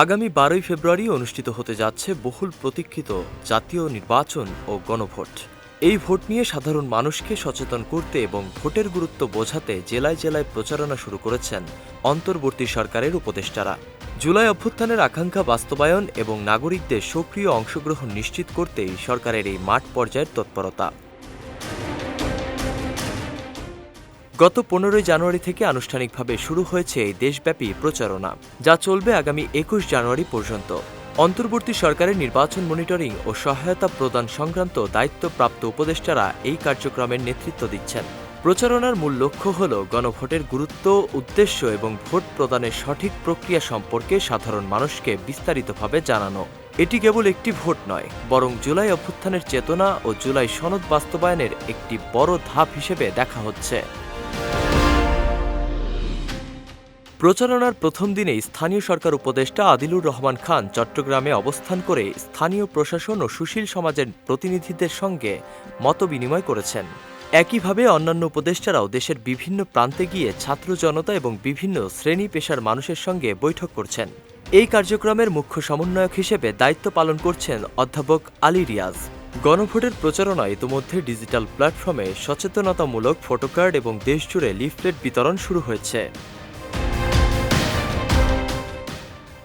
আগামী 12ই ফেব্রুয়ারি অনুষ্ঠিত হতে যাচ্ছে বহুল প্রতীক্ষিত জাতীয় নির্বাচন ও গণভোট। এই ভোট নিয়ে সাধারণ মানুষকে সচেতন করতে এবং ভোটের গুরুত্ব বোঝাতে জেলায় জেলায় প্রচারণা শুরু করেছেন অন্তর্বর্তী সরকারের উপদেষ্টারা। জুলাই অভ্যুত্থানের আকাঙ্ক্ষা বাস্তবায়ন এবং নাগরিকদের সক্রিয় অংশগ্রহণ নিশ্চিত করতেই সরকারের এই মাঠ পর্যায়ের তৎপরতা। গত 15ই জানুয়ারি থেকে আনুষ্ঠানিকভাবে শুরু হয়েছে এই দেশব্যাপী প্রচারণা, যা চলবে আগামী 21 জানুয়ারি পর্যন্ত। অন্তর্বর্তী সরকারের নির্বাচন মনিটরিং ও সহায়তা প্রদান সংক্রান্ত দায়িত্বপ্রাপ্ত উপদেষ্টারা এই কার্যক্রমের নেতৃত্ব দিচ্ছেন। প্রচারণার মূল লক্ষ্য হল গণভোটের গুরুত্ব, উদ্দেশ্য এবং ভোট প্রদানের সঠিক প্রক্রিয়া সম্পর্কে সাধারণ মানুষকে বিস্তারিতভাবে জানানো। এটি কেবল একটি ভোট নয়, বরং জুলাই অভ্যুত্থানের চেতনা ও জুলাই সনদ বাস্তবায়নের একটি বড় ধাপ হিসেবে দেখা হচ্ছে। প্রচারণার প্রথম দিনেই স্থানীয় সরকার উপদেষ্টা আদিলুর রহমান খান চট্টগ্রামে অবস্থান করে স্থানীয় প্রশাসন ও সুশীল সমাজের প্রতিনিধিদের সঙ্গে মতবিনিময় করেছেন। একইভাবে অন্যান্য উপদেষ্টারাও দেশের বিভিন্ন প্রান্তে গিয়ে ছাত্র জনতা এবং বিভিন্ন শ্রেণী পেশার মানুষের সঙ্গে বৈঠক করছেন। এই কার্যক্রমের মুখ্য সমন্বয়ক হিসেবে দায়িত্ব পালন করছেন অধ্যাপক আলী রিয়াজ। গণভোটের প্রচারণা ইতোমধ্যে ডিজিটাল প্ল্যাটফর্মে সচেতনতামূলক ফটোকার্ড এবং দেশজুড়ে লিফলেট বিতরণ শুরু হয়েছে।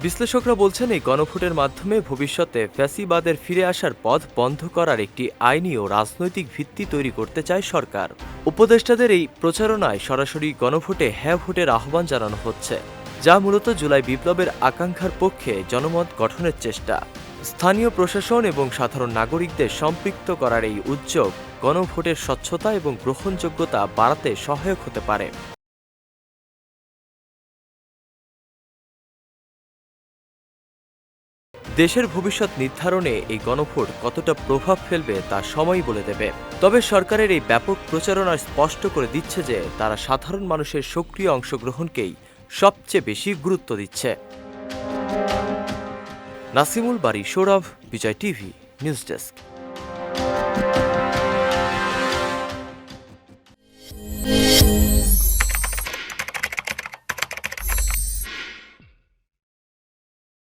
বিশ্লেষকরা বলছেন, এই গণভোটের মাধ্যমে ভবিষ্যতে ফ্যাসিবাদের ফিরে আসার পথ বন্ধ করার একটি আইনি ও রাজনৈতিক ভিত্তি তৈরি করতে চায় সরকার। উপদেষ্টাদের এই প্রচারণায় সরাসরি গণভোটে হ্যাঁ ভোটের আহ্বান জানানো হচ্ছে, যা মূলত জুলাই বিপ্লবের আকাঙ্ক্ষার পক্ষে জনমত গঠনের চেষ্টা। স্থানীয় প্রশাসন এবং সাধারণ নাগরিকদের সম্পৃক্ত করার এই উদ্যোগ গণভোটের স্বচ্ছতা এবং গ্রহণযোগ্যতা বাড়াতে সহায়ক হতে পারে। দেশের ভবিষ্যৎ নির্ধারণে এই গণভোট কতটা প্রভাব ফেলবে তা সময়ই বলে দেবে। তবে সরকারের এই ব্যাপক প্রচারণা স্পষ্ট করে দিচ্ছে যে তারা সাধারণ মানুষের সক্রিয় অংশগ্রহণকেই সবচেয়ে বেশি গুরুত্ব দিচ্ছে। নাসিমুল বারী, সৌরভ, বিজয় টিভি, নিউজ ডেস্ক।